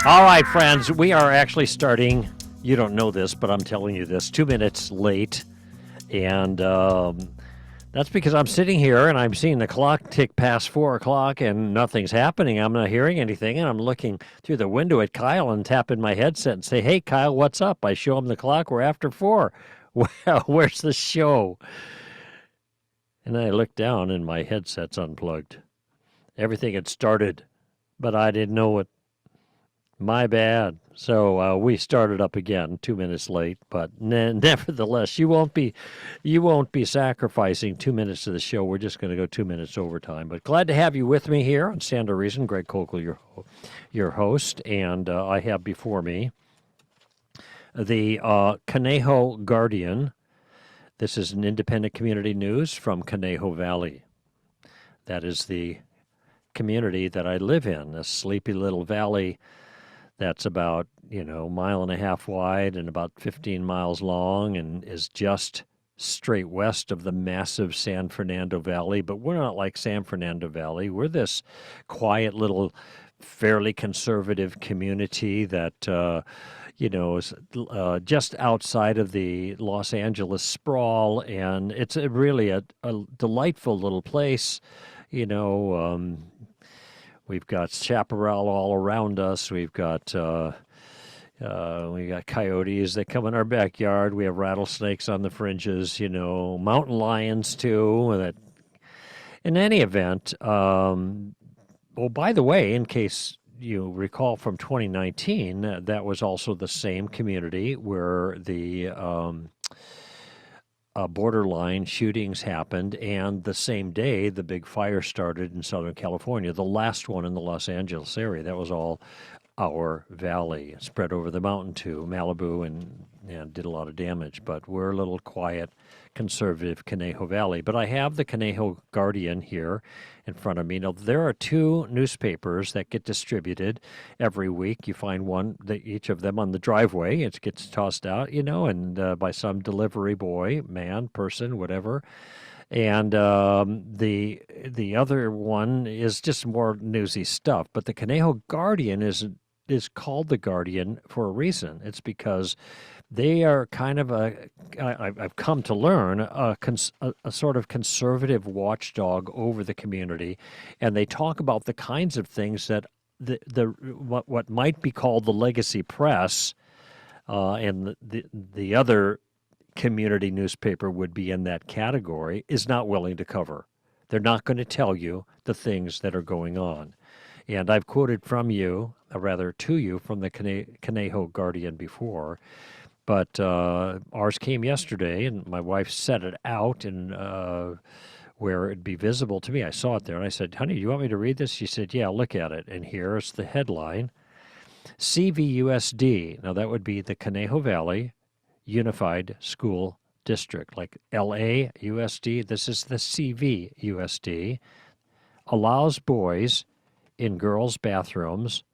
All right, friends, we are actually starting. You don't know this, but I'm telling you this 2 minutes late. And that's because I'm sitting here and I'm seeing the clock tick past 4 o'clock and nothing's happening. I'm not hearing anything. And I'm looking through the window at Kyle and tapping my headset and say, "Hey, Kyle, what's up?" I show him the clock. We're after 4. Well, where's the show? And I look down and my headset's unplugged. Everything had started, but I didn't know it. My bad. So we started up again 2 minutes late, but nevertheless, you won't be sacrificing 2 minutes of the show. We're just going to go 2 minutes overtime. But glad to have you with me here on Stand to Reason. Greg Koukl, your host, and I have before me the Conejo Guardian. This is an independent community news from Conejo Valley. That is the community that I live in, a sleepy little valley that's about, a mile and a half wide and about 15 miles long and is just straight west of the massive San Fernando Valley. But we're not like San Fernando Valley. We're this quiet little, fairly conservative community that, is just outside of the Los Angeles sprawl. And it's really a delightful little place, We've got chaparral all around us. We've got coyotes that come in our backyard. We have rattlesnakes on the fringes. Mountain lions too. In any event, by the way, in case you recall from 2019, that was also the same community where the borderline shootings happened, and the same day the big fire started in Southern California, the last one in the Los Angeles area. That was all our valley. It spread over the mountain to Malibu and did a lot of damage. But we're a little quiet, conservative Conejo Valley. But I have the Conejo Guardian here in front of me. Now, there are 2 newspapers that get distributed every week. You find one, each of them on the driveway. It gets tossed out, and by some delivery boy, man, person, whatever. And the other one is just more newsy stuff. But the Conejo Guardian is called the Guardian for a reason. It's because they are kind of I've come to learn, a sort of conservative watchdog over the community, and they talk about the kinds of things that what might be called the legacy press, and the other community newspaper would be in that category, is not willing to cover. They're not going to tell you the things that are going on. And I've quoted from you, to you, from the Conejo Guardian before, but ours came yesterday, and my wife set it out and where it'd be visible to me. I saw it there, and I said, "Honey, do you want me to read this?" She said, "Yeah, look at it." And here's the headline: CVUSD. Now, that would be the Conejo Valley Unified School District, like LAUSD. This is the CVUSD. Allows boys in girls' bathrooms,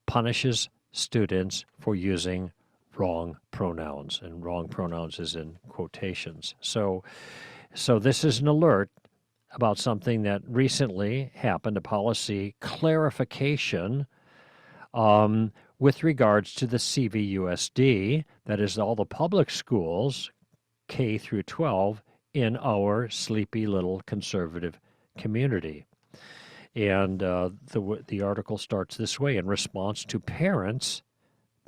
punishes students for using wrong pronouns, and wrong pronouns is in quotations. So this is an alert about something that recently happened, a policy clarification with regards to the CVUSD, that is all the public schools, K through 12, in our sleepy little conservative community. And the article starts this way: in response to parents'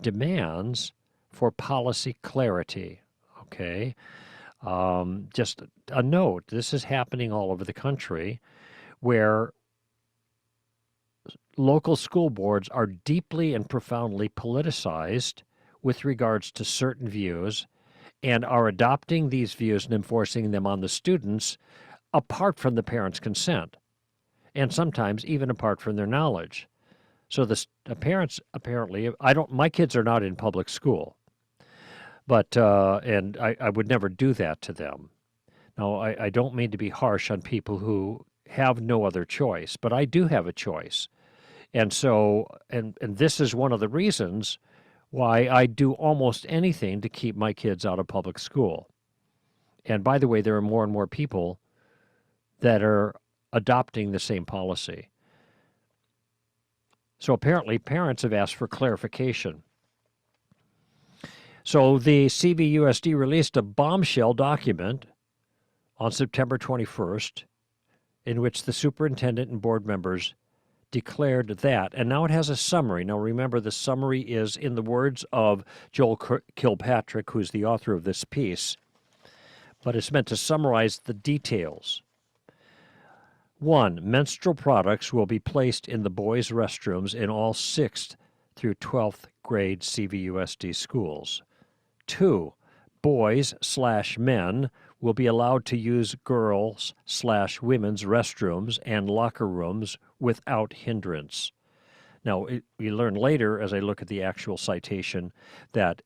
demands for policy clarity. Okay, just a note: this is happening all over the country, where local school boards are deeply and profoundly politicized with regards to certain views, and are adopting these views and enforcing them on the students apart from the parents' consent, and sometimes even apart from their knowledge. So the parents apparently, my kids are not in public school, but and I would never do that to them. Now, I don't mean to be harsh on people who have no other choice, but I do have a choice. And so, and this is one of the reasons why I do almost anything to keep my kids out of public school. And by the way, there are more and more people that are adopting the same policy. So apparently parents have asked for clarification. So the CVUSD released a bombshell document on September 21st in which the superintendent and board members declared that, and now it has a summary. Now remember, the summary is in the words of Joel Kilpatrick, who's the author of this piece, but it's meant to summarize the details. 1. Menstrual products will be placed in the boys' restrooms in all 6th through 12th grade CVUSD schools. 2. Boys/men will be allowed to use girls/women's restrooms and locker rooms without hindrance. Now, we learn later, as I look at the actual citation, that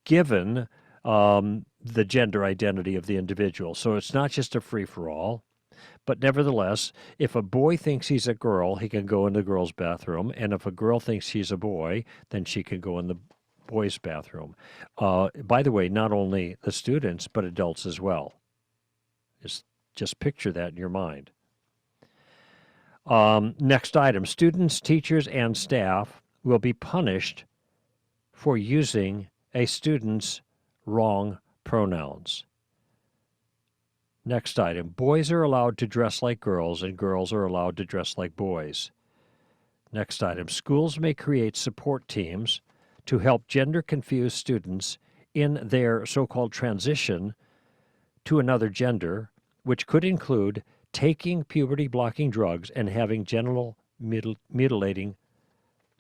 given the gender identity of the individual, so it's not just a free-for-all, but nevertheless, if a boy thinks he's a girl, he can go in the girl's bathroom, and if a girl thinks she's a boy, then she can go in the boys' bathroom. By the way, not only the students, but adults as well. Just picture that in your mind. Next item, students, teachers, and staff will be punished for using a student's wrong pronouns. Next item, boys are allowed to dress like girls and girls are allowed to dress like boys. Next item, schools may create support teams to help gender-confused students in their so-called transition to another gender, which could include taking puberty-blocking drugs and having genital mutilating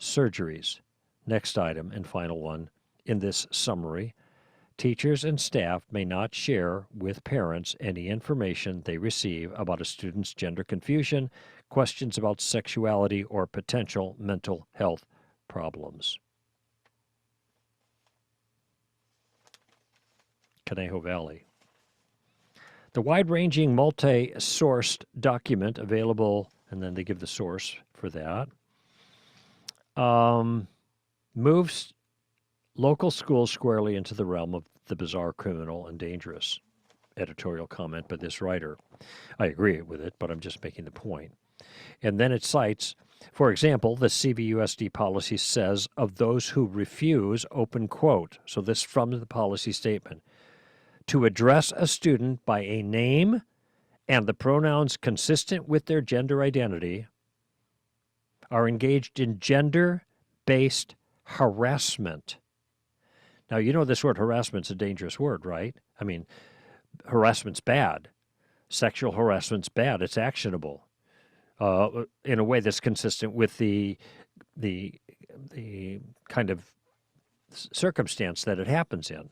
surgeries. Next item, and final one in this summary, teachers and staff may not share with parents any information they receive about a student's gender confusion, questions about sexuality, or potential mental health problems. Conejo Valley. The wide-ranging, multi-sourced document available, and then they give the source for that, moves local schools squarely into the realm of the bizarre, criminal, and dangerous. Editorial comment by this writer. I agree with it, but I'm just making the point. And then it cites, for example, the CVUSD policy says of those who refuse, open quote, so this from the policy statement, to address a student by a name and the pronouns consistent with their gender identity are engaged in gender-based harassment. Now, you know this word harassment's a dangerous word, right? I mean, harassment's bad. Sexual harassment's bad. It's actionable in a way that's consistent with the kind of circumstance that it happens in.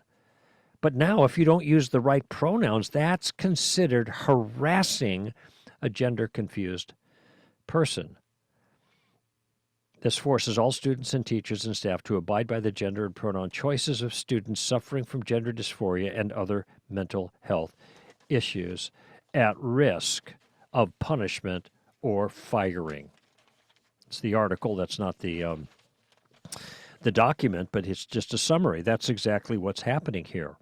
But now, if you don't use the right pronouns, that's considered harassing a gender-confused person. This forces all students and teachers and staff to abide by the gender and pronoun choices of students suffering from gender dysphoria and other mental health issues at risk of punishment or firing. It's the article. That's not the document, but it's just a summary. That's exactly what's happening here.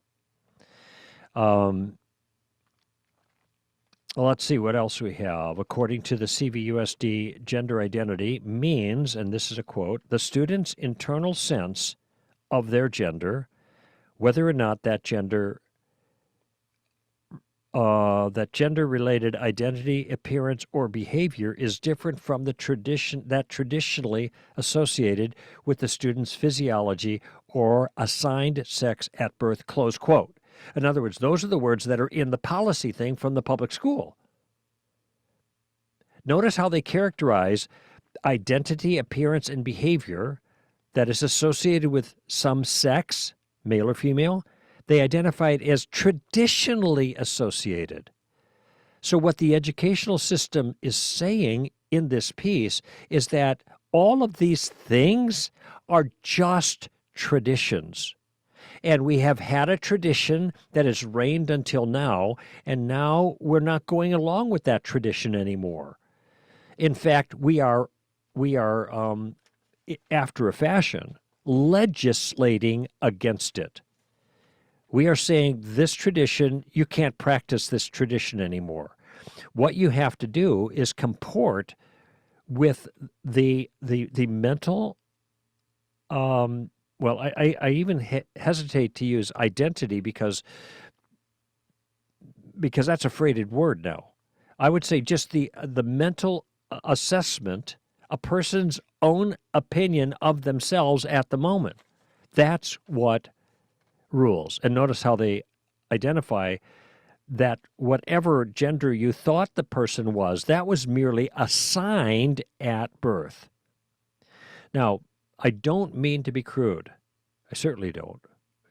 Let's see what else we have. According to the CVUSD, gender identity means, and this is a quote, the student's internal sense of their gender, whether or not that gender-related identity, appearance, or behavior is different from the tradition that traditionally associated with the student's physiology or assigned sex at birth, close quote. In other words, those are the words that are in the policy thing from the public school. Notice how they characterize identity, appearance, and behavior that is associated with some sex, male or female. They identify it as traditionally associated. So what the educational system is saying in this piece is that all of these things are just traditions. And we have had a tradition that has reigned until now, and now we're not going along with that tradition anymore. In fact, we are after a fashion, legislating against it. We are saying this tradition, you can't practice this tradition anymore. What you have to do is comport with the mental, well, I even hesitate to use identity because that's a freighted word now. I would say just the mental assessment, a person's own opinion of themselves at the moment. That's what rules. And notice how they identify that whatever gender you thought the person was, that was merely assigned at birth. Now, I don't mean to be crude. I certainly don't.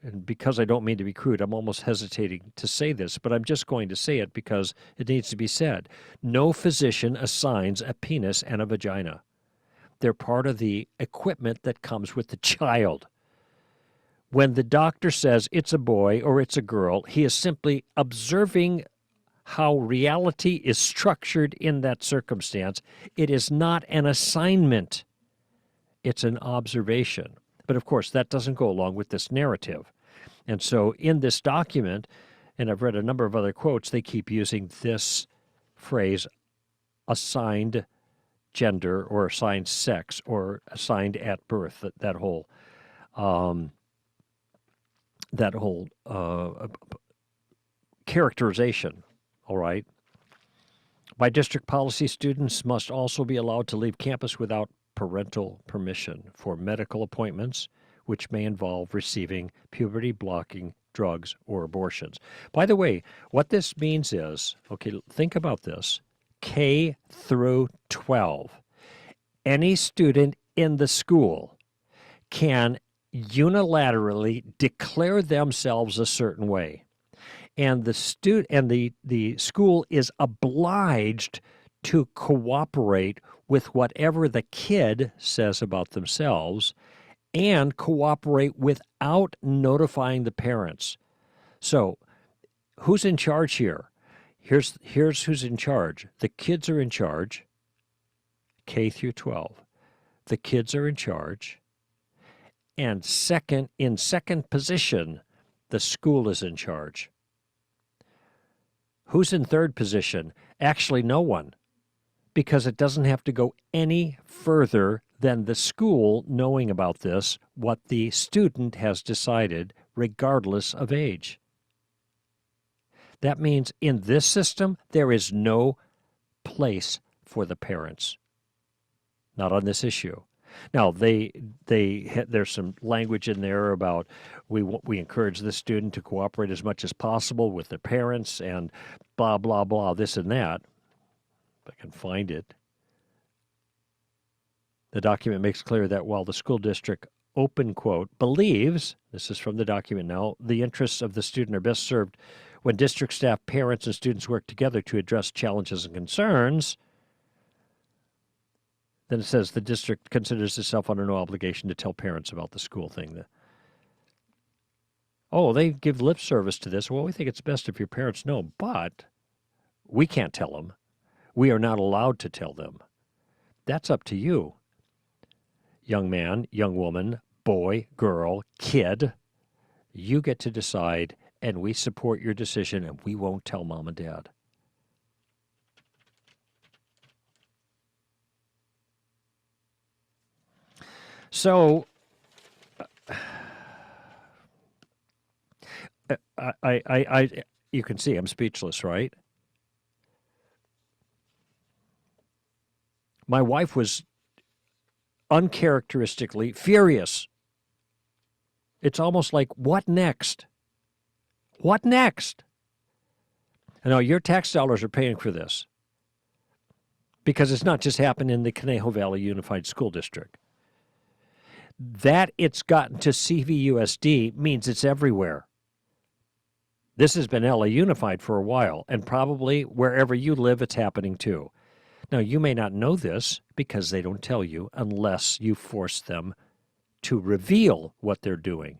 And because I don't mean to be crude, I'm almost hesitating to say this, but I'm just going to say it because it needs to be said. No physician assigns a penis and a vagina. They're part of the equipment that comes with the child. When the doctor says it's a boy or it's a girl, he is simply observing how reality is structured in that circumstance. It is not an assignment. It's an observation. But of course, that doesn't go along with this narrative. And so in this document, and I've read a number of other quotes, they keep using this phrase, assigned gender or assigned sex or assigned at birth, that whole characterization, all right? By district policy, students must also be allowed to leave campus without parental permission for medical appointments, which may involve receiving puberty-blocking drugs or abortions. By the way, what this means is, okay, think about this, K through 12. Any student in the school can unilaterally declare themselves a certain way. And the school is obliged to cooperate with whatever the kid says about themselves and cooperate without notifying the parents. So, who's in charge here? Here's who's in charge. The kids are in charge, K through 12. The kids are in charge. And in second position, the school is in charge. Who's in third position? Actually, no one, because it doesn't have to go any further than the school knowing about this, what the student has decided, regardless of age. That means in this system, there is no place for the parents, not on this issue. Now, there's some language in there about we encourage the student to cooperate as much as possible with their parents and blah, blah, blah, this and that. If I can find it. The document makes clear that while the school district, open quote, believes, this is from the document now, the interests of the student are best served when district staff, parents, and students work together to address challenges and concerns. Then it says the district considers itself under no obligation to tell parents about the school thing. They give lip service to this. Well, we think it's best if your parents know, but we can't tell them. We are not allowed to tell them. That's up to you. Young man, young woman, boy, girl, kid, you get to decide, and we support your decision, and we won't tell mom and dad. So, you can see I'm speechless, right? My wife was uncharacteristically furious. It's almost like, what next? What next? I know your tax dollars are paying for this because it's not just happened in the Conejo Valley Unified School District. That it's gotten to CVUSD means it's everywhere. This has been LA Unified for a while, and probably wherever you live, it's happening too. Now, you may not know this because they don't tell you unless you force them to reveal what they're doing.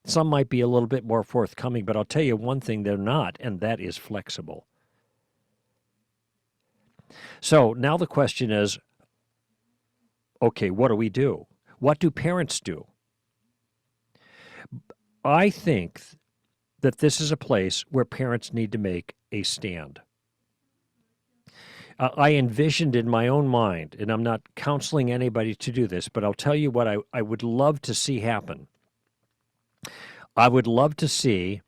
Some might be a little bit more forthcoming, but I'll tell you one thing they're not, and that is flexible. So now the question is, okay, what do we do? What do parents do? I think that this is a place where parents need to make a stand. I envisioned in my own mind, and I'm not counseling anybody to do this, but I'll tell you what I would love to see happen. I would love to see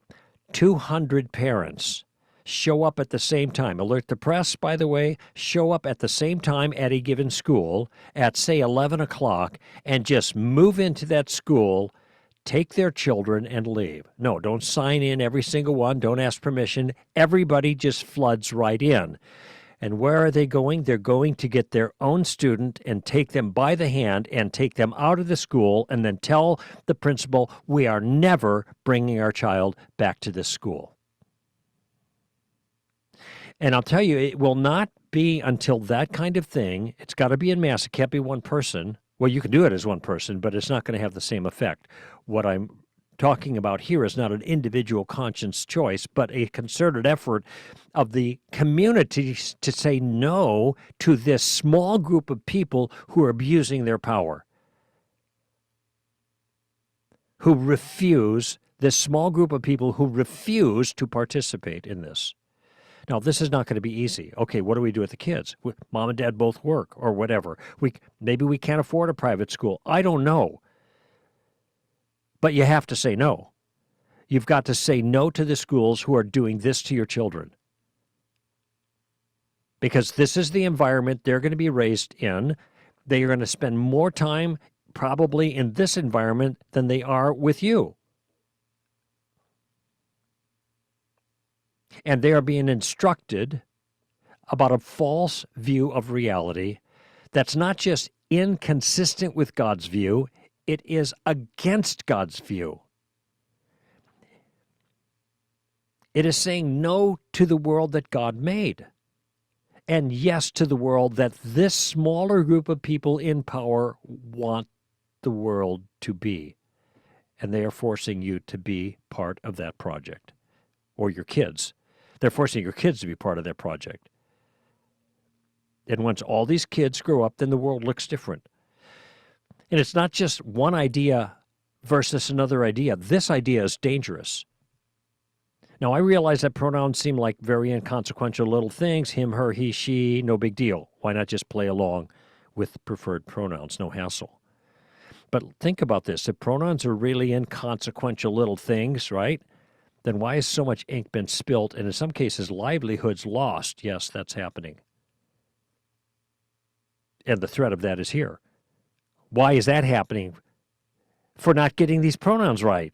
200 parents show up at the same time. Alert the press, by the way, show up at the same time at a given school at, say, 11 o'clock and just move into that school, take their children, and leave. No, don't sign in every single one. Don't ask permission. Everybody just floods right in. And where are they going? They're going to get their own student and take them by the hand and take them out of the school and then tell the principal, we are never bringing our child back to this school. And I'll tell you, it will not be until that kind of thing. It's got to be en masse. It can't be one person. Well, you can do it as one person, but it's not going to have the same effect. What I'm talking about here is not an individual conscience choice, but a concerted effort of the community to say no to this small group of people who are abusing their power, who refuse, this small group of people who refuse to participate in this. Now, this is not going to be easy. Okay, what do we do with the kids? Mom and dad both work or whatever. Maybe we can't afford a private school. I don't know. But you have to say no. You've got to say no to the schools who are doing this to your children. Because this is the environment they're going to be raised in. They are going to spend more time probably in this environment than they are with you. And they are being instructed about a false view of reality that's not just inconsistent with God's view, it is against God's view. It is saying no to the world that God made, and yes to the world that this smaller group of people in power want the world to be. And they are forcing you to be part of that project, or your kids. They're forcing your kids to be part of that project. And once all these kids grow up, then the world looks different. And it's not just one idea versus another idea. This idea is dangerous. Now, I realize that pronouns seem like very inconsequential little things. Him, her, he, she, no big deal. Why not just play along with preferred pronouns? No hassle. But think about this. If pronouns are really inconsequential little things, right? Then why has so much ink been spilt and in some cases livelihoods lost? Yes, that's happening. And the threat of that is here. Why is that happening? For not getting these pronouns right.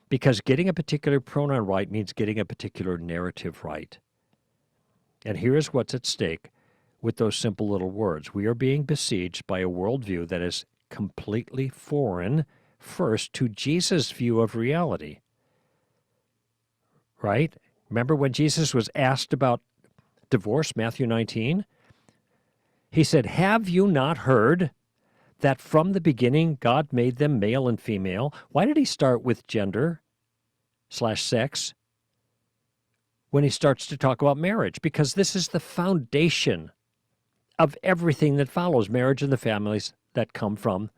Because getting a particular pronoun right means getting a particular narrative right. And here's what's at stake with those simple little words. We are being besieged by a worldview that is completely foreign, first, to Jesus' view of reality. Right? Remember when Jesus was asked about divorce, Matthew 19? He said, have you not heard that from the beginning God made them male and female? Why did he start with gender/sex when he starts to talk about marriage? Because this is the foundation of everything that follows marriage and the families that come from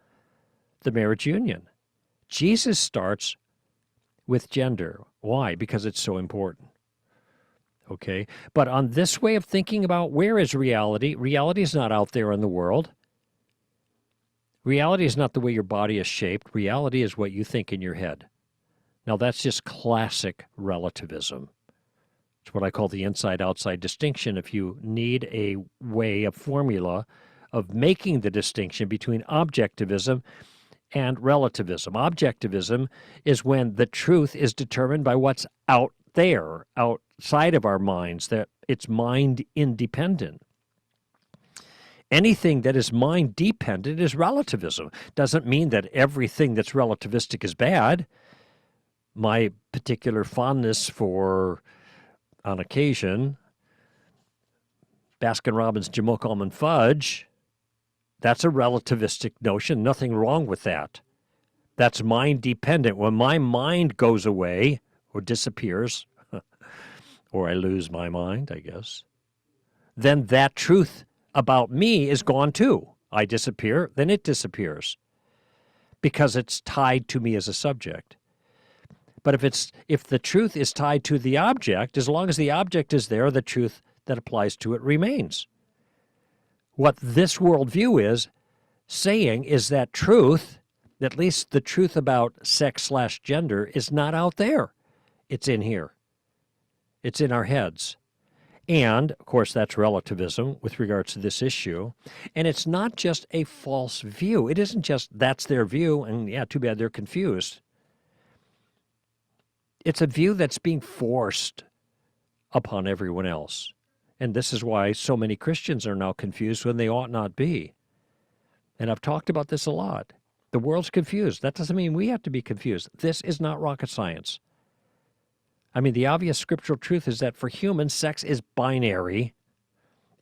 the marriage union. Jesus starts with gender. Why? Because it's so important. Okay? But on this way of thinking about where is reality, reality is not out there in the world. Reality is not the way your body is shaped. Reality is what you think in your head. Now, that's just classic relativism. It's what I call the inside-outside distinction. If you need a way, a formula of making the distinction between objectivism and relativism. Objectivism is when the truth is determined by what's out there, outside of our minds, that it's mind independent. Anything that is mind dependent is relativism. Doesn't mean that everything that's relativistic is bad. My particular fondness for, on occasion, Baskin-Robbins Jamoke Almond Fudge, that's a relativistic notion. Nothing wrong with that. That's mind dependent. When my mind goes away or disappears, or I lose my mind, I guess, then that truth about me is gone too. I disappear, then it disappears because it's tied to me as a subject. But if the truth is tied to the object, as long as the object is there, the truth that applies to it remains. What this worldview is saying is that truth, at least the truth about sex/gender, is not out there. It's in here. It's in our heads. And, of course, that's relativism with regards to this issue. And it's not just a false view. It isn't just that's their view, and yeah, too bad they're confused. It's a view that's being forced upon everyone else. And this is why so many Christians are now confused when they ought not be. And I've talked about this a lot. The world's confused. That doesn't mean we have to be confused. This is not rocket science. I mean, the obvious scriptural truth is that for humans, sex is binary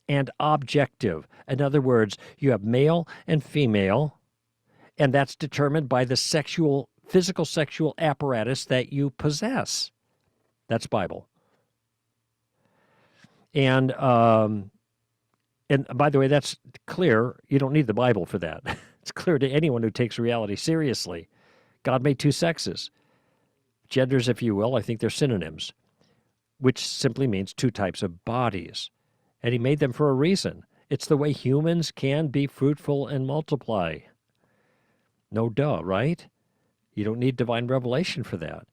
and objective. In other words, you have male and female, and that's determined by the physical sexual apparatus that you possess. That's Bible. And by the way, that's clear. You don't need the Bible for that. It's clear to anyone who takes reality seriously. God made two sexes. Genders, if you will, I think they're synonyms, which simply means two types of bodies. And he made them for a reason. It's the way humans can be fruitful and multiply. No duh, right? You don't need divine revelation for that.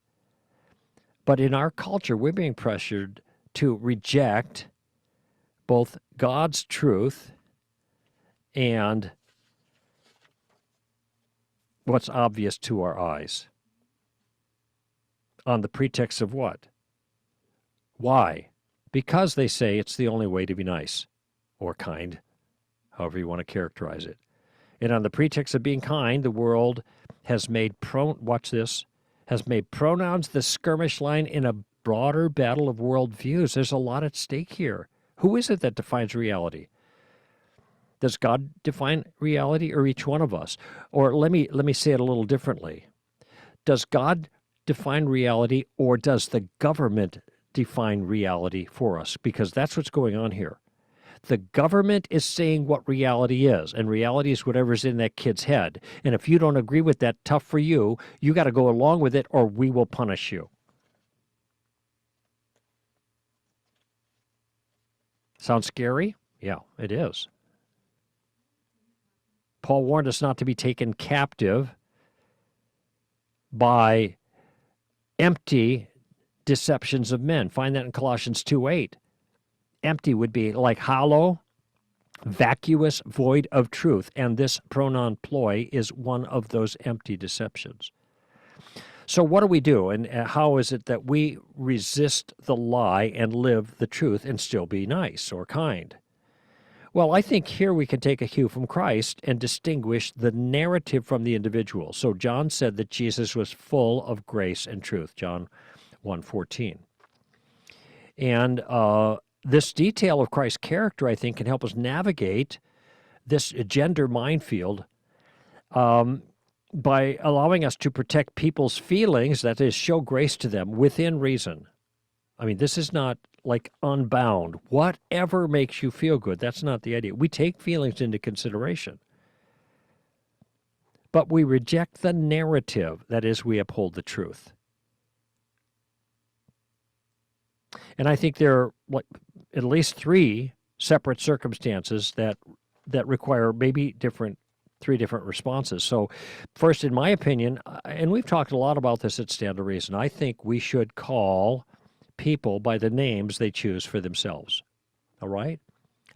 But in our culture, we're being pressured to reject both God's truth and what's obvious to our eyes. On the pretext of what? Why? Because they say it's the only way to be nice or kind, however you want to characterize it. And on the pretext of being kind, the world has made has made pronouns the skirmish line in a broader battle of worldviews. There's a lot at stake here. Who is it that defines reality? Does God define reality, or each one of us? Or let me say it a little differently. Does God define reality, or does the government define reality for us? Because that's what's going on here. The government is saying what reality is, and reality is whatever's in that kid's head. And if you don't agree with that, tough for you. You got to go along with it, or we will punish you. Sounds scary? Yeah, it is. Paul warned us not to be taken captive by empty deceptions of men. Find that in Colossians 2:8. Empty would be like hollow, vacuous, void of truth. And this pronoun ploy is one of those empty deceptions. So what do we do? And how is it that we resist the lie and live the truth and still be nice or kind? Well, I think here we can take a cue from Christ and distinguish the narrative from the individual. So John said that Jesus was full of grace and truth, John 1:14. And this detail of Christ's character, I think, can help us navigate this gender minefield by allowing us to protect people's feelings, that is, show grace to them within reason. I mean, this is not like unbound. Whatever makes you feel good, that's not the idea. We take feelings into consideration. But we reject the narrative, that is, we uphold the truth. And I think there are at least three separate circumstances that require maybe three different responses. So first, in my opinion, and we've talked a lot about this at Stand to Reason, I think we should call people by the names they choose for themselves. All right?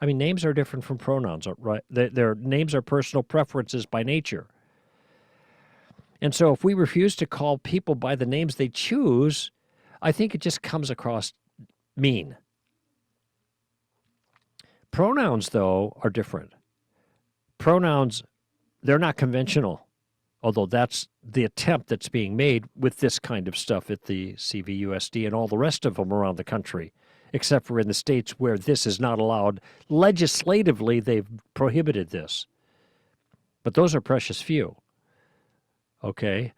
I mean, names are different from pronouns, right? Their names are personal preferences by nature. And so if we refuse to call people by the names they choose, I think it just comes across mean. Pronouns, though, are different. Pronouns, they're not conventional, although that's the attempt that's being made with this kind of stuff at the CVUSD and all the rest of them around the country, except for in the states where this is not allowed. Legislatively, they've prohibited this. But those are precious few. Okay?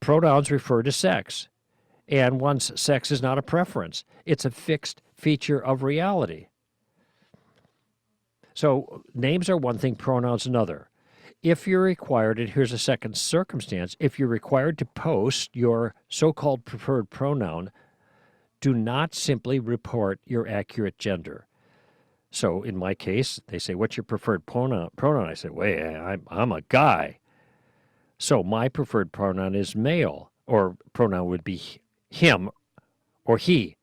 Pronouns refer to sex. And one's sex is not a preference. It's a fixed feature of reality. So names are one thing, pronouns another. If you're required, and here's a second circumstance, if you're required to post your so-called preferred pronoun, do not simply report your accurate gender. So in my case, they say, what's your preferred pronoun? I say, wait, I'm a guy. So my preferred pronoun is male, or pronoun would be him or he.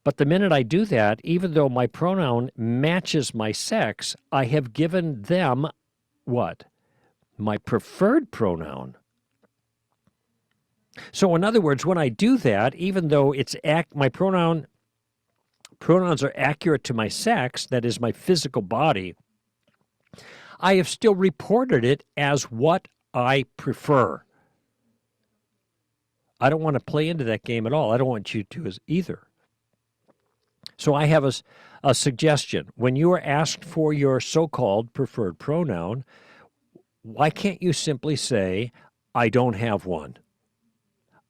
But the minute I do that, even though my pronoun matches my sex, I have given them what? My preferred pronoun. So in other words, when I do that, even though it's my pronouns are accurate to my sex, that is my physical body, I have still reported it as what I prefer. I don't want to play into that game at all. I don't want you to either. So I have a suggestion. When you are asked for your so-called preferred pronoun, why can't you simply say, I don't have one.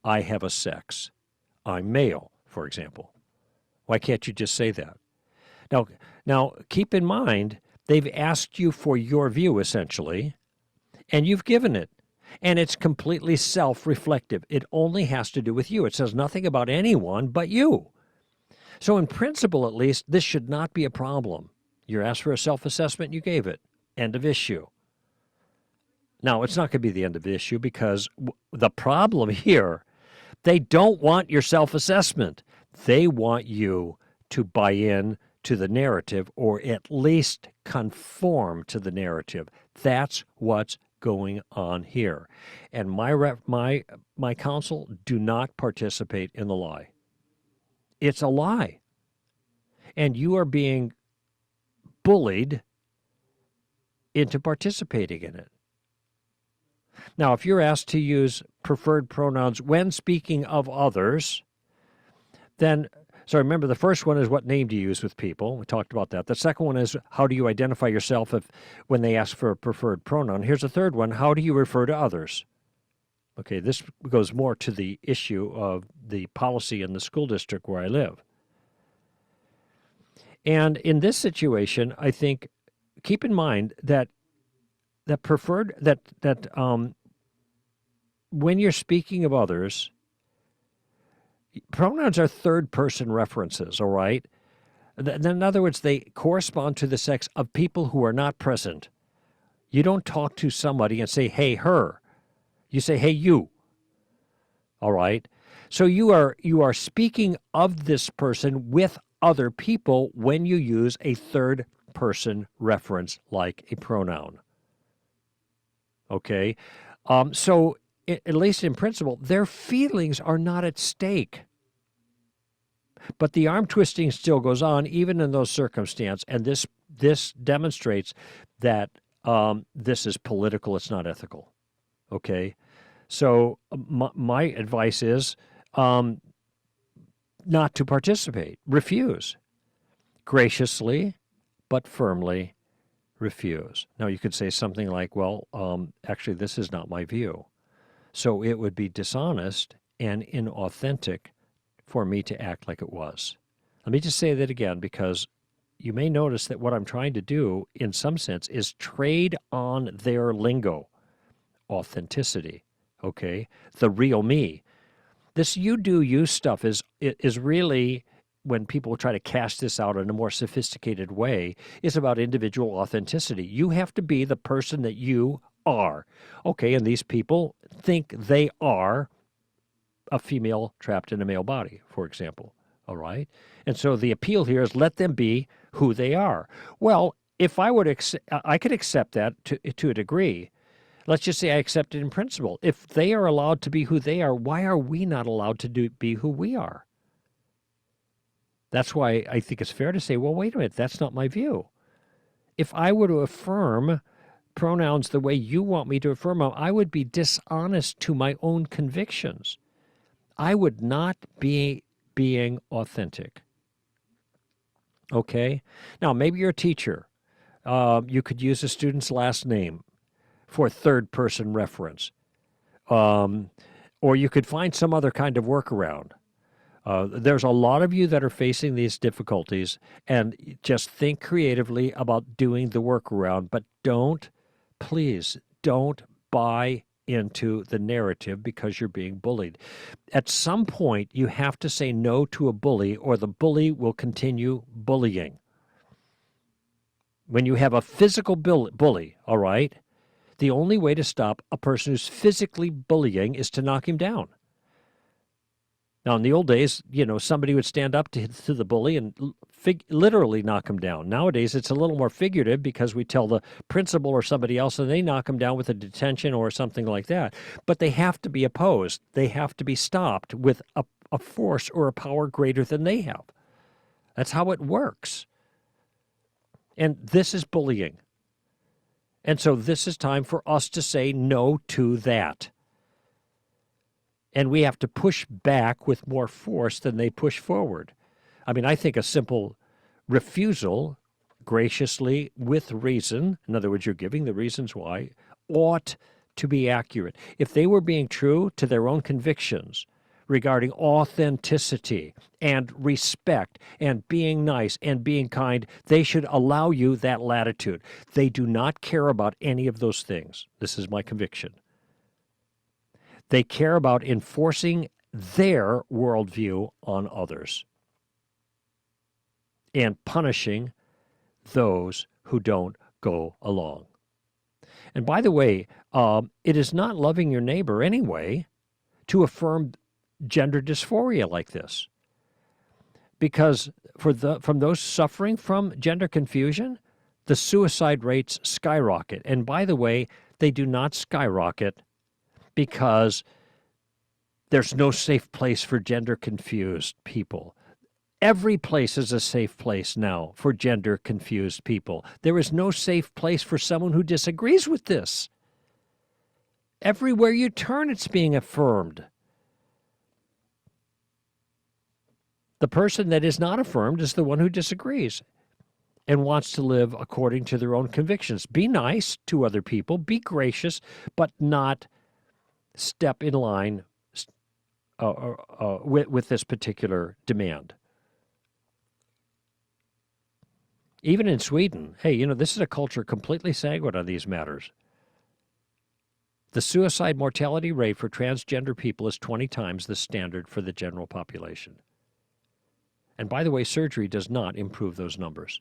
I have a sex. I'm male, for example. Why can't you just say that? Now keep in mind, they've asked you for your view, essentially, and you've given it. And it's completely self-reflective. It only has to do with you. It says nothing about anyone but you. So in principle, at least, this should not be a problem. You're asked for a self-assessment, you gave it. End of issue. Now, it's not going to be the end of the issue because the problem here, they don't want your self-assessment. They want you to buy in to the narrative or at least conform to the narrative. That's what's going on here. And my counsel, do not participate in the lie. It's a lie. And you are being bullied into participating in it. Now, if you're asked to use preferred pronouns when speaking of others, then, so remember, the first one is what name do you use with people? We talked about that. The second one is how do you identify yourself when they ask for a preferred pronoun? Here's the third one. How do you refer to others? Okay, this goes more to the issue of the policy in the school district where I live. And in this situation, I think, keep in mind that when you're speaking of others, pronouns are third-person references, all right? In other words, they correspond to the sex of people who are not present. You don't talk to somebody and say, hey, her. You say, hey, you. All right? So you are speaking of this person with other people when you use a third-person reference like a pronoun. Okay? So at least in principle, their feelings are not at stake. But the arm twisting still goes on even in those circumstances, and this demonstrates that this is political, it's not ethical. Okay? So my advice is not to participate. Refuse. Graciously, but firmly refuse. Now, you could say something like, well, actually, this is not my view. So it would be dishonest and inauthentic for me to act like it was. Let me just say that again, because you may notice that what I'm trying to do, in some sense, is trade on their lingo. Authenticity, okay? The real me. This you do you stuff is really, when people try to cast this out in a more sophisticated way, is about individual authenticity. You have to be the person that you are. Okay, and these people think they are a female trapped in a male body, for example. All right? And so the appeal here is let them be who they are. Well, if I could accept that to a degree. Let's just say I accept it in principle. If they are allowed to be who they are, why are we not allowed to be who we are? That's why I think it's fair to say, well, wait a minute, that's not my view. If I were to affirm pronouns the way you want me to affirm them, I would be dishonest to my own convictions. I would not be being authentic. Okay? Now, maybe you're a teacher. You could use a student's last name for third-person reference. Or you could find some other kind of workaround. There's a lot of you that are facing these difficulties, and just think creatively about doing the workaround, but please don't buy into the narrative because you're being bullied. At some point, you have to say no to a bully, or the bully will continue bullying. When you have a physical bully, all right, the only way to stop a person who's physically bullying is to knock him down. Now, in the old days, somebody would stand up to the bully and literally knock him down. Nowadays, it's a little more figurative because we tell the principal or somebody else and they knock him down with a detention or something like that. But they have to be opposed. They have to be stopped with a force or a power greater than they have. That's how it works. And this is bullying. And so this is time for us to say no to that. And we have to push back with more force than they push forward. I mean, I think a simple refusal, graciously, with reason, in other words, you're giving the reasons why, ought to be accurate. If they were being true to their own convictions regarding authenticity and respect and being nice and being kind, they should allow you that latitude. They do not care about any of those things. This is my conviction. They care about enforcing their worldview on others and punishing those who don't go along. And by the way, it is not loving your neighbor anyway to affirm gender dysphoria like this. Because from those suffering from gender confusion, the suicide rates skyrocket. And by the way, they do not skyrocket because there's no safe place for gender-confused people. Every place is a safe place now for gender-confused people. There is no safe place for someone who disagrees with this. Everywhere you turn, it's being affirmed. The person that is not affirmed is the one who disagrees and wants to live according to their own convictions. Be nice to other people, be gracious, but not step in line with this particular demand. Even in Sweden, hey, this is a culture completely sanguine on these matters. The suicide mortality rate for transgender people is 20 times the standard for the general population. And by the way, surgery does not improve those numbers.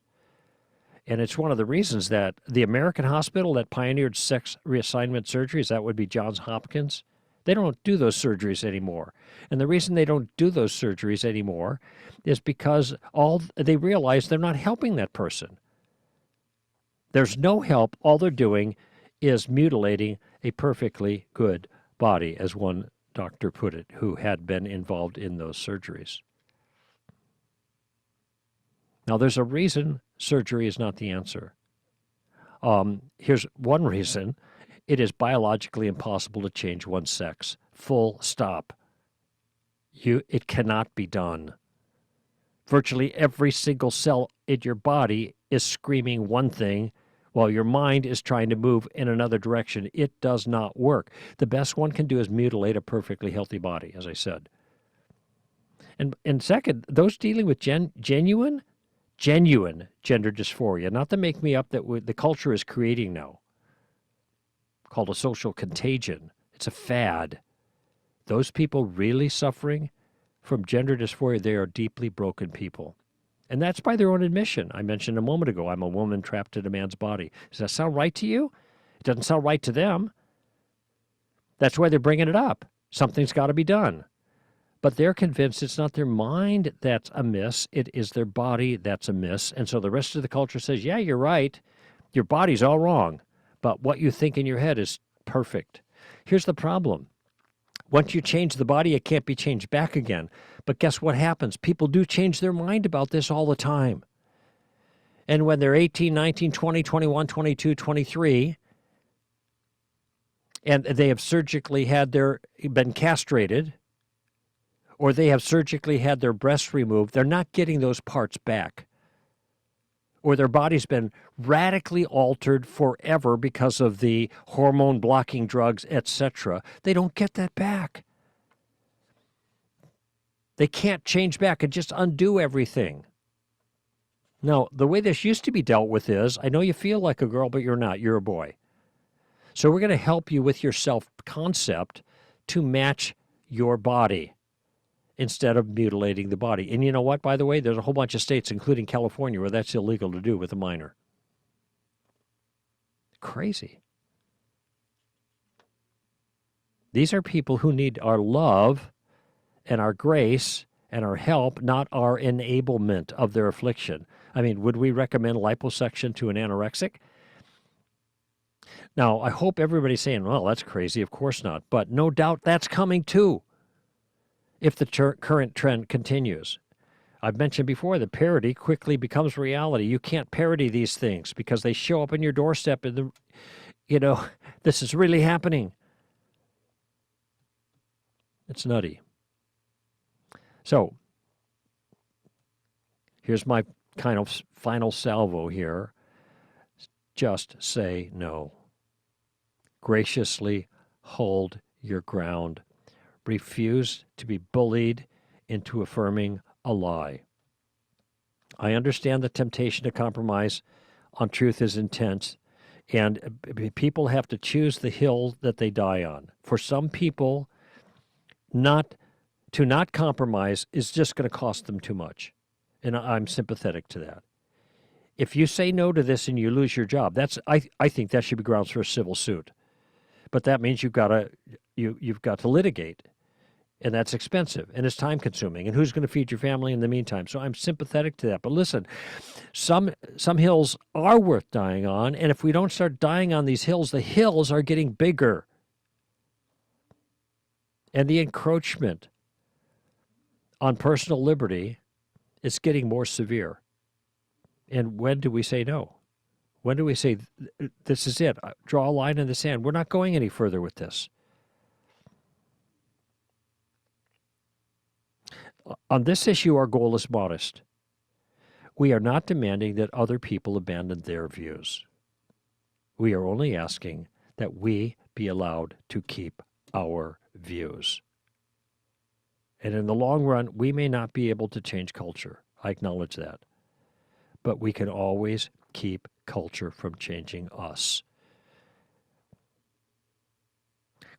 And it's one of the reasons that the American hospital that pioneered sex reassignment surgeries, that would be Johns Hopkins, they don't do those surgeries anymore. And the reason they don't do those surgeries anymore is because they realize they're not helping that person. There's no help. All they're doing is mutilating a perfectly good body, as one doctor put it, who had been involved in those surgeries. Now, there's a reason surgery is not the answer. Here's one reason. It is biologically impossible to change one's sex. Full stop. It cannot be done. Virtually every single cell in your body is screaming one thing while your mind is trying to move in another direction. It does not work. The best one can do is mutilate a perfectly healthy body, as I said. And second, those dealing with genuine gender dysphoria, not the make-me-up that the culture is creating now, called a social contagion. It's a fad. Those people really suffering from gender dysphoria, they are deeply broken people. And that's by their own admission. I mentioned a moment ago, I'm a woman trapped in a man's body. Does that sound right to you? It doesn't sound right to them. That's why they're bringing it up. Something's got to be done. But they're convinced it's not their mind that's amiss, it is their body that's amiss. And so the rest of the culture says, yeah, you're right. Your body's all wrong. But what you think in your head is perfect. Here's the problem. Once you change the body, it can't be changed back again. But guess what happens? People do change their mind about this all the time. And when they're 18, 19, 20, 21, 22, 23, and they have surgically been castrated, or they have surgically had their breasts removed, they're not getting those parts back. Or their body's been radically altered forever because of the hormone-blocking drugs, etc. They don't get that back. They can't change back and just undo everything. Now, the way this used to be dealt with is, I know you feel like a girl, but you're not. You're a boy. So we're going to help you with your self-concept to match your body instead of mutilating the body. And you know what, by the way? There's a whole bunch of states, including California, where that's illegal to do with a minor. crazy. These are people who need our love and our grace and our help, not our enablement of their affliction. I mean, would we recommend liposuction to an anorexic? Now, I hope everybody's saying, well, that's crazy. Of course not. But no doubt that's coming too if the current trend continues. I've mentioned before that parody quickly becomes reality. You can't parody these things because they show up on your doorstep and, this is really happening. It's nutty. So, here's my kind of final salvo here. Just say no. Graciously hold your ground. Refuse to be bullied into affirming a lie. I understand the temptation to compromise on truth is intense, and people have to choose the hill that they die on. For some people, not compromise is just going to cost them too much, and I'm sympathetic to that. If you say no to this and you lose your job, I think that should be grounds for a civil suit. But that means you've got to litigate, and that's expensive, and it's time-consuming, and who's going to feed your family in the meantime? So I'm sympathetic to that. But listen, some hills are worth dying on, and if we don't start dying on these hills, the hills are getting bigger. And the encroachment on personal liberty is getting more severe. And when do we say no? When do we say, this is it, draw a line in the sand, we're not going any further with this? On this issue, our goal is modest. We are not demanding that other people abandon their views. We are only asking that we be allowed to keep our views. And in the long run, we may not be able to change culture. I acknowledge that. But we can always keep culture from changing us.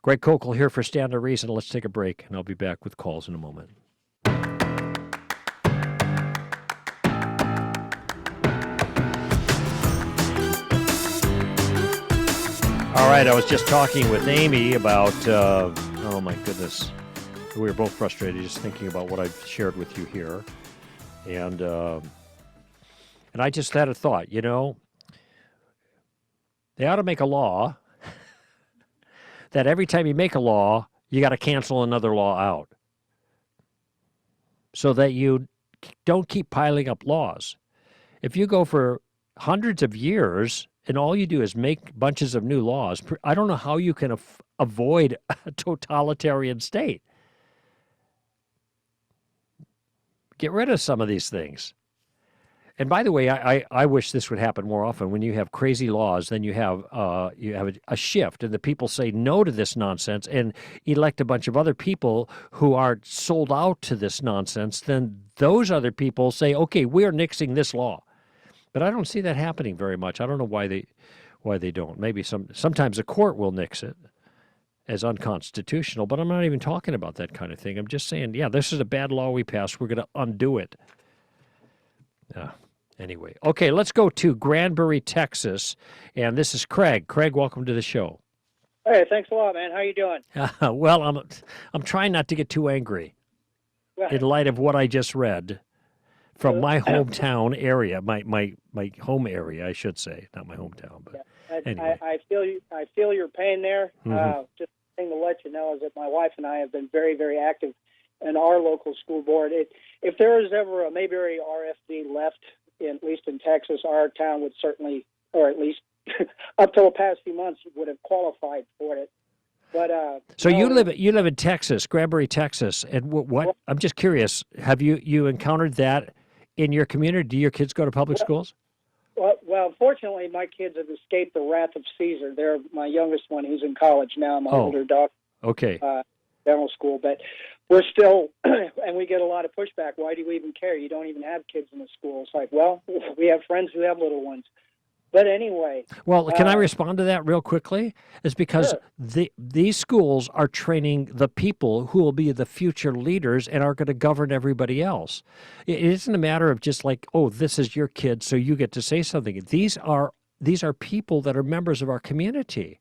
Greg Koukl here for Stand to Reason. Let's take a break, and I'll be back with calls in a moment. All right, I was just talking with Amy about, oh my goodness, we were both frustrated just thinking about what I've shared with you here. And I just had a thought, they ought to make a law that every time you make a law, you got to cancel another law out so that you don't keep piling up laws. If you go for hundreds of years and all you do is make bunches of new laws, I don't know how you can avoid a totalitarian state. Get rid of some of these things. And by the way, I wish this would happen more often. When you have crazy laws, then you have a shift, and the people say no to this nonsense and elect a bunch of other people who are sold out to this nonsense. Then those other people say, okay, we're nixing this law. But I don't see that happening very much. I don't know why they don't. Maybe sometimes a court will nix it as unconstitutional, but I'm not even talking about that kind of thing. I'm just saying, yeah, this is a bad law we passed. We're going to undo it. Anyway, okay, let's go to Granbury, Texas, and this is Craig. Craig, welcome to the show. Hey, thanks a lot, man. How you doing? Well, I'm trying not to get too angry in light of what I just read from my hometown area, my home area, I should say, not my hometown, but anyway. I feel your pain there. Mm-hmm. Just thing to let you know is that my wife and I have been very, very active in our local school board. If there is ever a Mayberry RFD left, at least in Texas, our town would certainly, or at least up till the past few months, would have qualified for it. But so you live in Texas, Granbury, Texas, and what? I'm just curious. Have you encountered that in your community? Do your kids go to public schools? Well, fortunately, my kids have escaped the wrath of Caesar. They're my youngest one. He's in college now. My older daughter. Okay. Dental school, but we're still, and we get a lot of pushback. Why do you even care? You don't even have kids in the school. It's like, well, we have friends who have little ones. But anyway. Well, can I respond to that real quickly? It's because sure. These schools are training the people who will be the future leaders and are going to govern everybody else. It isn't a matter of just like, oh, this is your kid, so you get to say something. These are these are people that are members of our community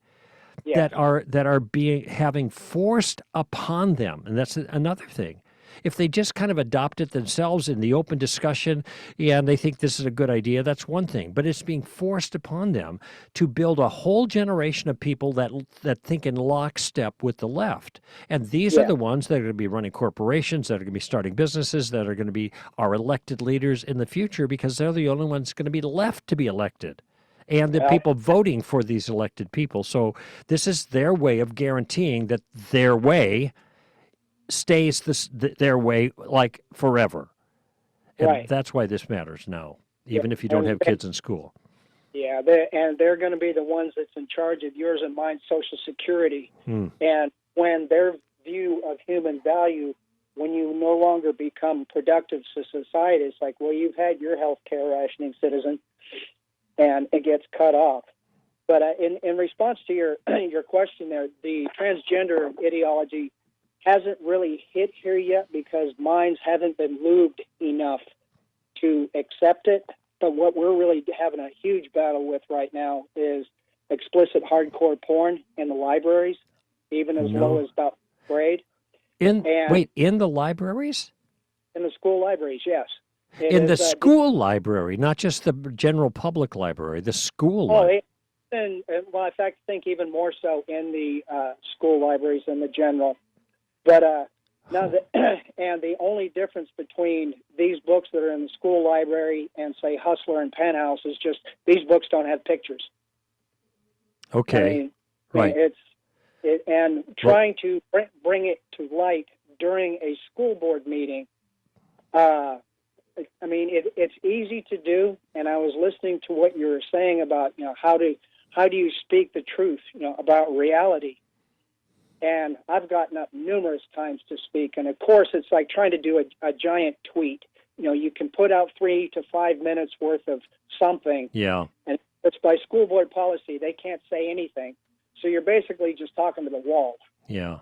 Yes. that are being having forced upon them, and that's another thing. If they just kind of adopt it themselves in the open discussion, and they think this is a good idea, that's one thing. But it's being forced upon them to build a whole generation of people that think in lockstep with the left. And these are Yeah. the ones that are going to be running corporations, that are going to be starting businesses, that are going to be our elected leaders in the future, because they're the only ones going to be left to be elected. And the Well, people voting for these elected people. So this is their way of guaranteeing that their way stays their way like forever. And right. that's why this matters now, Yeah. even if you don't And have kids in school. Yeah, and they're going to be the ones that's in charge of yours and mine Social Security. And when their view of human value, when you no longer become productive to society, it's like, well, you've had your health care rationing, citizen, and it gets cut off. But in response to your your question there, the transgender ideology hasn't really hit here yet because minds haven't been lubed enough to accept it. But what we're really having a huge battle with right now is explicit hardcore porn in the libraries, even as low as about grade. In the libraries? In the school libraries, yes. In the school library, not just the general public library, the school library. Well, in fact, I think even more so in the school libraries than the general. But and the only difference between these books that are in the school library and, say, Hustler and Penthouse is just these books don't have pictures. Okay, right. And trying to bring it to light during a school board meeting. I mean, it's easy to do, and I was listening to what you were saying about, how do you speak the truth, about reality. And I've gotten up numerous times to speak, and of course, it's like trying to do a giant tweet. You can put out 3 to 5 minutes worth of something. Yeah. And it's by school board policy; they can't say anything. So you're basically just talking to the wall. Yeah.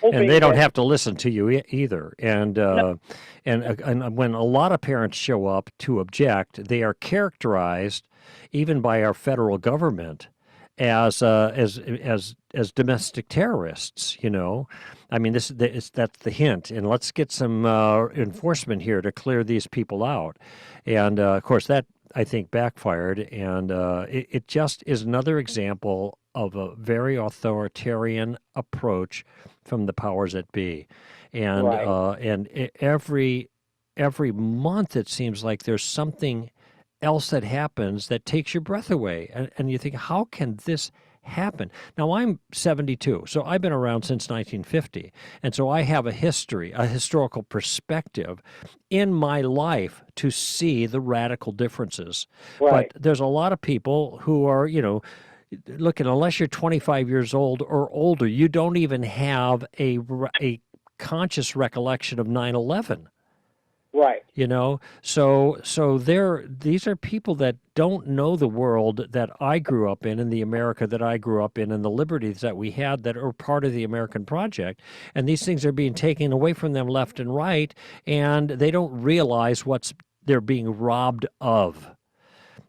And they don't have to listen to you either. And No. and when a lot of parents show up to object, they are characterized, even by our federal government, as domestic terrorists. I mean, that's the hint. And let's get some enforcement here to clear these people out. And of course, that I think backfired. And it just is another example of a very authoritarian approach from the powers that be. And Right. And every month it seems like there's something else that happens that takes your breath away. And you think, how can this happen? Now, I'm 72, so I've been around since 1950. And so I have a historical perspective in my life to see the radical differences. Right. But there's a lot of people who are, look, unless you're 25 years old or older, you don't even have a conscious recollection of 9/11. Right. So these are people that don't know the world that I grew up in, and the America that I grew up in, and the liberties that we had that are part of the American project. And these things are being taken away from them left and right, and they don't realize they're being robbed of.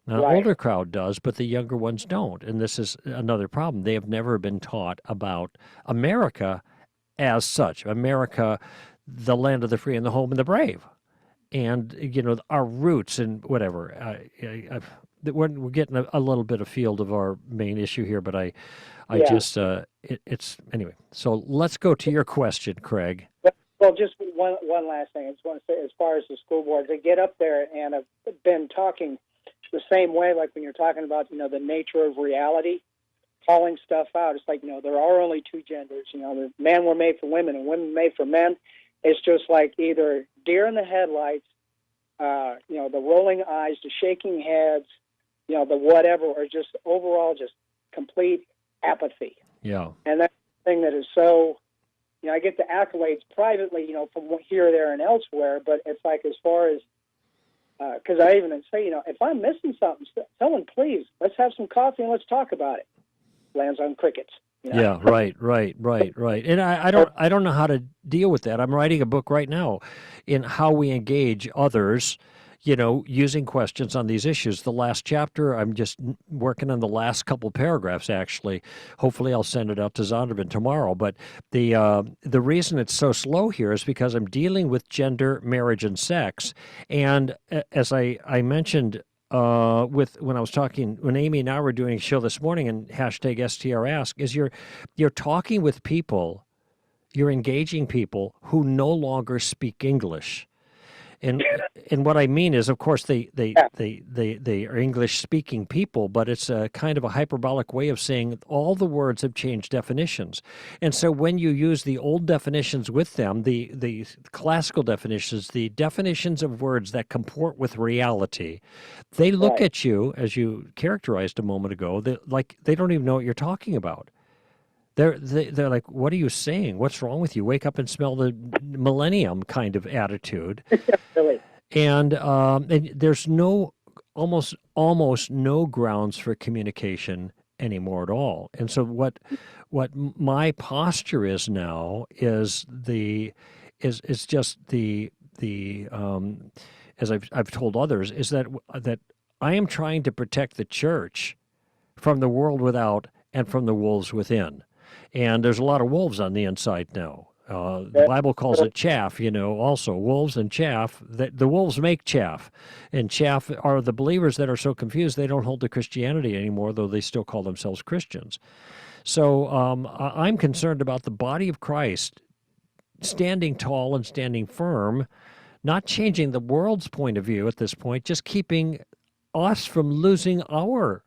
Now, the older crowd does, but the younger ones don't. And this is another problem. They have never been taught about America as such. America, the land of the free and the home and the brave. And, our roots and whatever. We're getting a little bit afield of our main issue here, but it's anyway. So let's go to your question, Craig. Well, just one last thing. I just want to say, as far as the school boards, they get up there and have been talking the same way, like when you're talking about, the nature of reality, calling stuff out. It's like, there are only two genders. The men were made for women and women made for men. It's just like either deer in the headlights, the rolling eyes, the shaking heads, the whatever, or just overall just complete apathy. Yeah. And that's the thing that is so, I get the accolades privately, from here, there, and elsewhere, but it's like as far as, because I even say, if I'm missing something, someone please, let's have some coffee and let's talk about it. Lands on crickets. Yeah, right. And I don't know how to deal with that. I'm writing a book right now in how we engage others, using questions on these issues. The last chapter, I'm just working on the last couple paragraphs, actually. Hopefully I'll send it out to Zondervan tomorrow. But the reason it's so slow here is because I'm dealing with gender, marriage, and sex. And as I mentioned when I was talking, when Amy and I were doing a show this morning, and hashtag STRask, is you're talking with people, you're engaging people who no longer speak English. And what I mean is, of course, they are English-speaking people, but it's a kind of a hyperbolic way of saying all the words have changed definitions. And so when you use the old definitions with them, the classical definitions, the definitions of words that comport with reality, they look at you, as you characterized a moment ago, like they don't even know what you're talking about. They're like, what are you saying? What's wrong with you? Wake up and smell the millennium kind of attitude. Really? And there's almost no grounds for communication anymore at all. And so what my posture is now is just the as I've told others, is that I am trying to protect the church from the world without and from the wolves within. And there's a lot of wolves on the inside now. The Bible calls it chaff, also wolves and chaff. The wolves make chaff, and chaff are the believers that are so confused they don't hold to Christianity anymore, though they still call themselves Christians. So I'm concerned about the body of Christ standing tall and standing firm, not changing the world's point of view at this point, just keeping us from losing our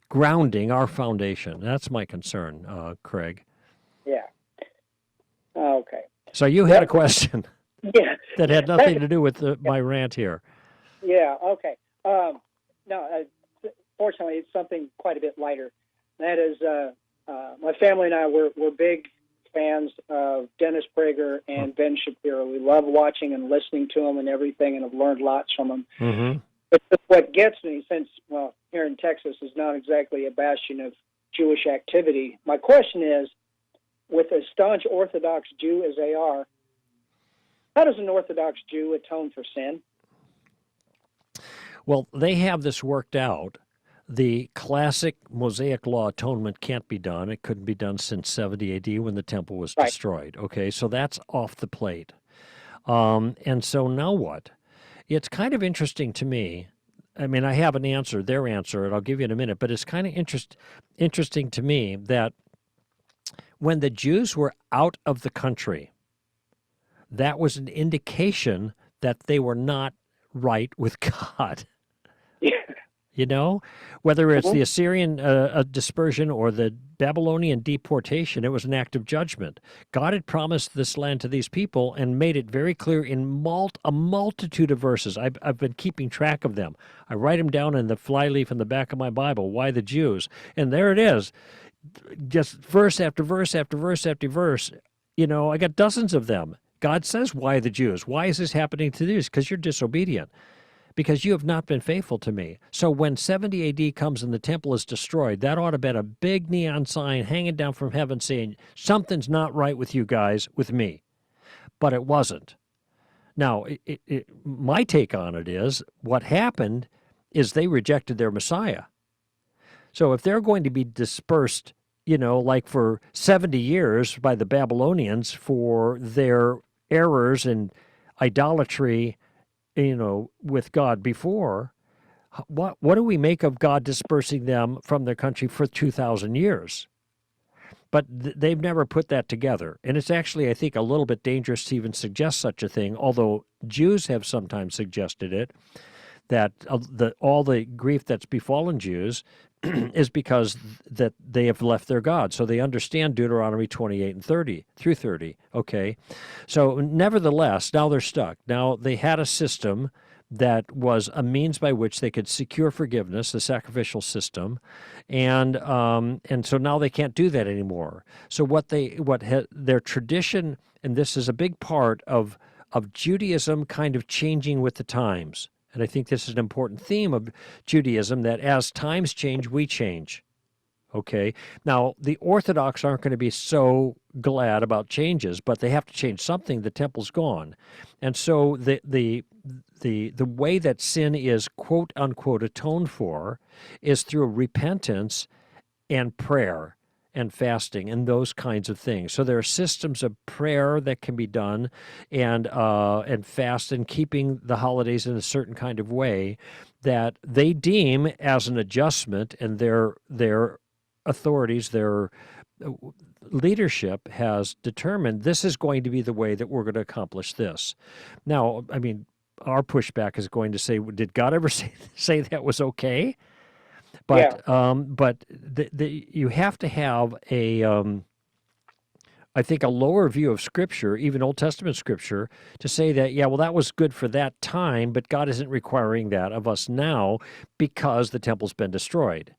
grounding, our foundation. That's my concern, Craig. Yeah. Okay. So you had a question that had nothing to do with my rant here. Yeah, okay. No, fortunately, it's something quite a bit lighter. That is, my family and I, we're big fans of Dennis Prager and Ben Shapiro. We love watching and listening to them and everything, and have learned lots from them. Mm-hmm. But what gets me, since, here in Texas is not exactly a bastion of Jewish activity, my question is, with a staunch Orthodox Jew as they are, how does an Orthodox Jew atone for sin? Well, they have this worked out. The classic Mosaic law atonement can't be done. It couldn't be done since 70 AD when the temple was destroyed. Okay, so that's off the plate. And so now what? It's kind of interesting to me. I mean, I have their answer, and I'll give you in a minute, but it's kind of interesting to me that when the Jews were out of the country, that was an indication that they were not right with God. Yeah. Whether it's the Assyrian dispersion or the Babylonian deportation, it was an act of judgment. God had promised this land to these people and made it very clear in a multitude of verses. I've been keeping track of them. I write them down in the flyleaf in the back of my Bible, Why the Jews? And there it is. Just verse after verse after verse after verse. I got dozens of them. God says, why the Jews? Why is this happening to these? Because you're disobedient. Because you have not been faithful to me. So when 70 AD comes and the temple is destroyed, that ought to have been a big neon sign hanging down from heaven saying, something's not right with you guys, with me. But it wasn't. Now, my take on it is, what happened is they rejected their Messiah. So if they're going to be dispersed, like for 70 years by the Babylonians for their errors and idolatry, with God before, what do we make of God dispersing them from their country for 2,000 years? But they've never put that together. And it's actually, I think, a little bit dangerous to even suggest such a thing, although Jews have sometimes suggested it, that all the grief that's befallen Jews is because that they have left their God. So they understand Deuteronomy 28 and 30 through 30. Okay. So nevertheless, now they're stuck. Now they had a system that was a means by which they could secure forgiveness, the sacrificial system, and so now they can't do that anymore. So their tradition, and this is a big part of Judaism kind of changing with the times. And I think this is an important theme of Judaism, that as times change, we change. Okay. Now, the Orthodox aren't going to be so glad about changes, but they have to change something. The temple's gone. And so the way that sin is quote unquote atoned for is through repentance and prayer and fasting and those kinds of things. So there are systems of prayer that can be done, and fast, and keeping the holidays in a certain kind of way that they deem as an adjustment, and their authorities, their leadership has determined this is going to be the way that we're going to accomplish this. Now, I mean, our pushback is going to say, did God ever say that was okay? But you have to have I think a lower view of Scripture, even Old Testament Scripture, to say that, yeah, well, that was good for that time, but God isn't requiring that of us now because the temple's been destroyed.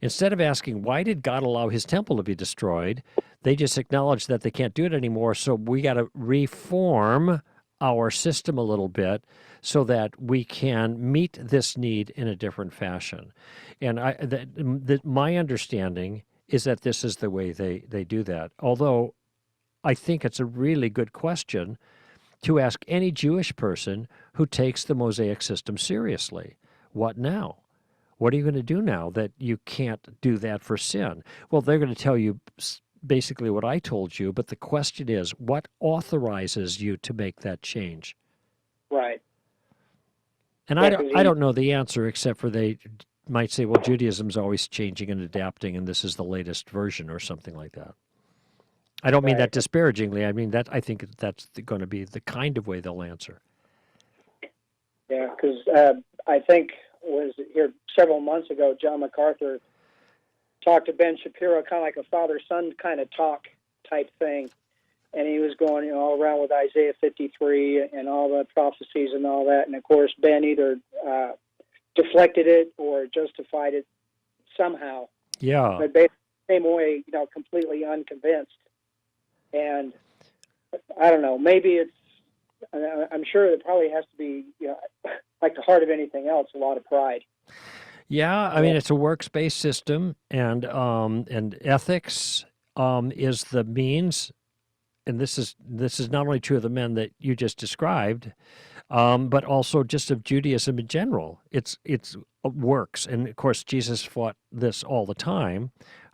Instead of asking, why did God allow his temple to be destroyed, they just acknowledge that they can't do it anymore, so we got to reform our system a little bit so that we can meet this need in a different fashion. And my understanding is that this is the way they do that. Although I think it's a really good question to ask any Jewish person who takes the Mosaic system seriously. What now? What are you going to do now that you can't do that for sin? Well, they're going to tell you basically what I told you, but the question is, what authorizes you to make that change? Right. And I don't know the answer, except for they might say, well, Judaism's always changing and adapting, and this is the latest version or something like that. I don't mean that disparagingly. I mean that I think that's going to be the kind of way they'll answer. Yeah, because I think was here several months ago, John MacArthur talked to Ben Shapiro, kind of like a father-son kind of talk type thing. And he was going, all around with Isaiah 53 and all the prophecies and all that. And, of course, Ben either deflected it or justified it somehow. Yeah. But basically, came away, completely unconvinced. And I don't know, maybe I'm sure it probably has to be, like the heart of anything else, a lot of pride. Yeah, I mean, it's a works-based system, and ethics is the means. And this is not only true of the men that you just described, but also just of Judaism in general. It's works, and of course Jesus fought this all the time.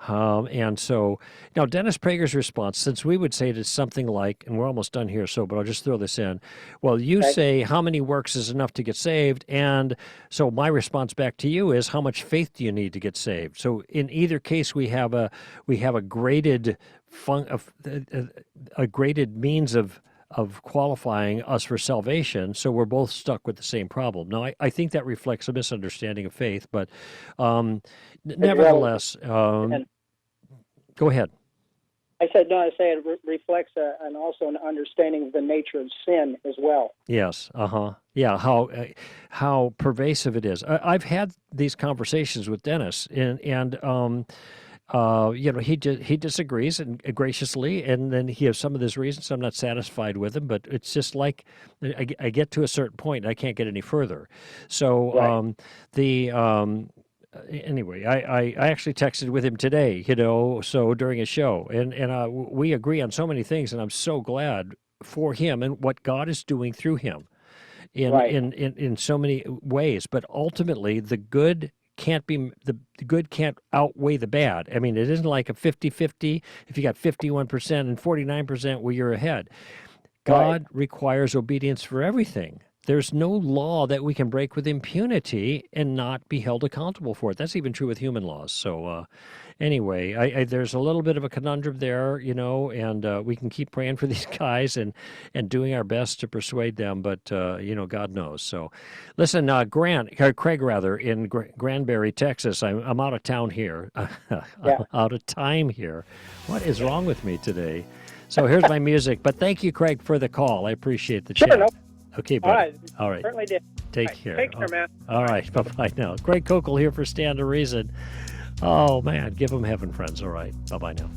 And so now Dennis Prager's response, since we would say it is something like, and we're almost done here, but I'll just throw this in. Well, you say how many works is enough to get saved, and so my response back to you is, how much faith do you need to get saved? So in either case, we have a graded a graded means of qualifying us for salvation, so we're both stuck with the same problem. Now, I think that reflects a misunderstanding of faith, but nevertheless, go ahead. I say it reflects and also an understanding of the nature of sin as well. Yes, yeah, how pervasive it is. I've had these conversations with Dennis, and he disagrees and graciously, and then he has some of his reasons. I'm not satisfied with him, but it's just like I get to a certain point, and I can't get any further. So anyway, I actually texted with him today, so during a show, and we agree on so many things, and I'm so glad for him and what God is doing through him in so many ways. But ultimately, the good can't outweigh the bad. I mean, it isn't like a 50-50. If you got 51% and 49%, well, you're ahead. God requires obedience for everything. There's no law that we can break with impunity and not be held accountable for it. That's even true with human laws. So anyway, there's a little bit of a conundrum there, and we can keep praying for these guys and doing our best to persuade them, but, God knows. So listen, Craig, in Granbury, Texas, I'm out of town here, out of time here. What is wrong with me today? So here's my music, but thank you, Craig, for the call. I appreciate the chat. No. Okay, buddy. All right. Certainly did. Take care. Take care, man. All right. Bye-bye now. Greg Koukl here for Stand to Reason. Oh, man. Give them heaven, friends. All right. Bye-bye now.